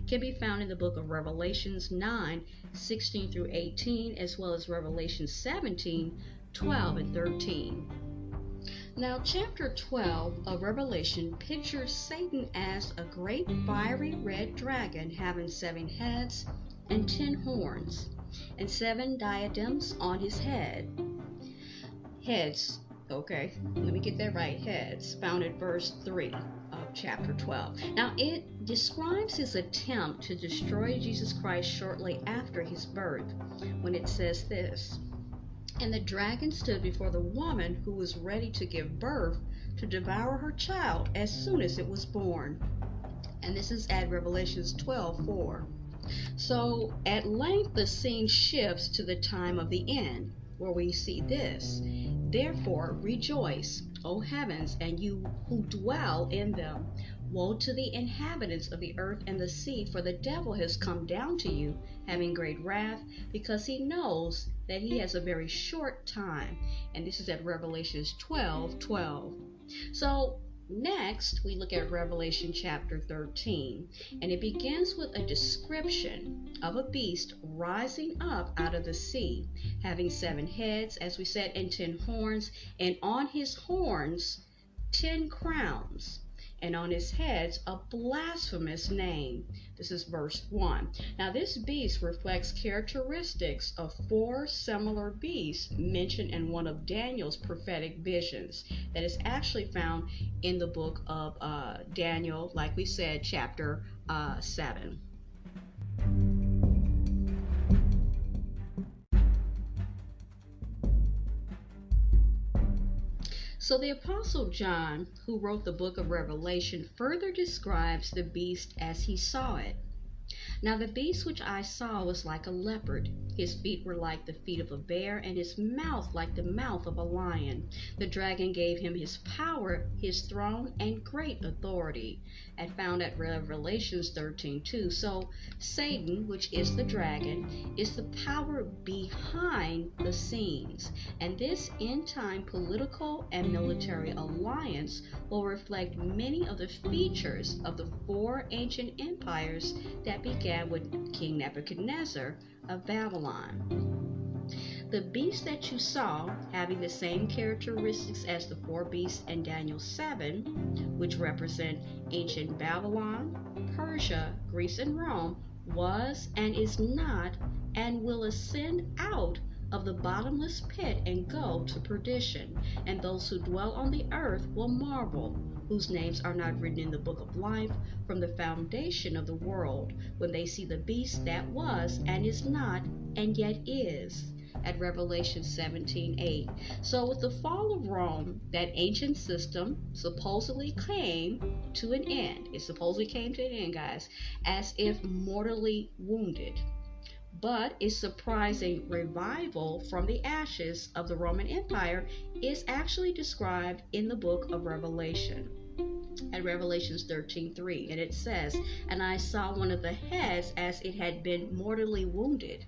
can be found in the book of Revelations 9:16 through 18, as well as Revelation 17:12 and 13. Now, chapter 12 of Revelation pictures Satan as a great fiery red dragon having 7 heads and 10 horns, and 7 diadems on his heads. Okay, let me get that right. Heads, found in verse 3 of chapter 12. Now, it describes his attempt to destroy Jesus Christ shortly after his birth, when it says this: "And the dragon stood before the woman who was ready to give birth to devour her child as soon as it was born." And this is at Revelations 12:4. So at length the scene shifts to the time of the end, where we see this: "Therefore rejoice, O heavens, and you who dwell in them. Woe to the inhabitants of the earth and the sea, for the devil has come down to you, having great wrath, because he knows that he has a very short time." And this is at Revelations 12:12. So next, we look at Revelation chapter 13, and it begins with a description of a beast rising up out of the sea, having 7 heads, as we said, and 10 horns, and on his horns 10 crowns, and on his heads a blasphemous name. This is verse 1. Now, this beast reflects characteristics of 4 similar beasts mentioned in one of Daniel's prophetic visions that is actually found in the book of Daniel, like we said, chapter 7. So the Apostle John, who wrote the book of Revelation, further describes the beast as he saw it. "Now the beast which I saw was like a leopard. His feet were like the feet of a bear, and his mouth like the mouth of a lion. The dragon gave him his power, his throne, and great authority," and found at Revelations 13:2. So Satan, which is the dragon, is the power behind the scenes, and this end-time political and military alliance will reflect many of the features of the 4 ancient empires that began with King Nebuchadnezzar of Babylon. The beast that you saw, having the same characteristics as the 4 beasts in Daniel 7, which represent ancient Babylon, Persia, Greece, and Rome, was and is not and will ascend out of the bottomless pit and go to perdition, and those who dwell on the earth will marvel, whose names are not written in the book of life from the foundation of the world, when they see the beast that was and is not and yet is, at Revelation 17:8. So with the fall of Rome, that ancient system supposedly came to an end. It supposedly came to an end, guys, as if mortally wounded. But its surprising revival from the ashes of the Roman Empire is actually described in the book of Revelation, at Revelations 13:3, and it says, "And I saw one of the heads as it had been mortally wounded,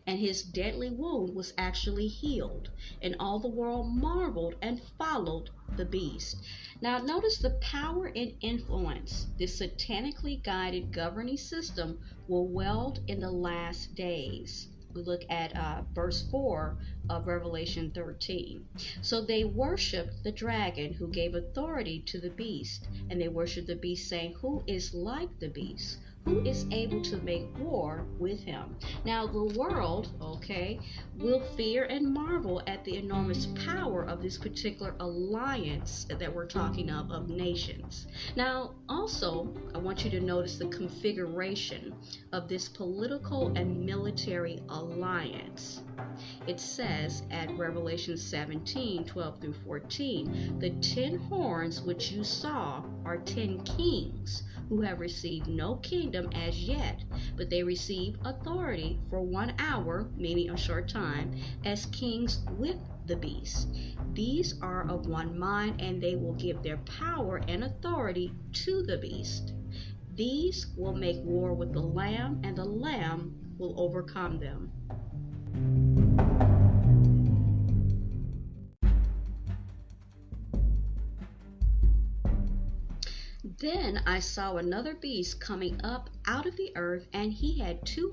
and his deadly wound was actually healed, and all the world marveled and followed the beast." Now notice the power and influence this satanically guided governing system will wield in the last days. We look at verse 4 of Revelation 13. "So they worshiped the dragon who gave authority to the beast, and they worshiped the beast, saying, 'Who is like the beast? Who is able to make war with him?'" Now the world, will fear and marvel at the enormous power of this particular alliance that we're talking of nations. Now also, I want you to notice the configuration of this political and military alliance. It says at Revelation 17:12 through 14, "The 10 horns which you saw are 10 kings who have received no kingdom as yet, but they receive authority for 1 hour," meaning a short time, "as kings with the beast. These are of one mind, and they will give their power and authority to the beast. These will make war with the Lamb, and the Lamb will overcome them." Then I saw another beast coming up out of the earth, and he had two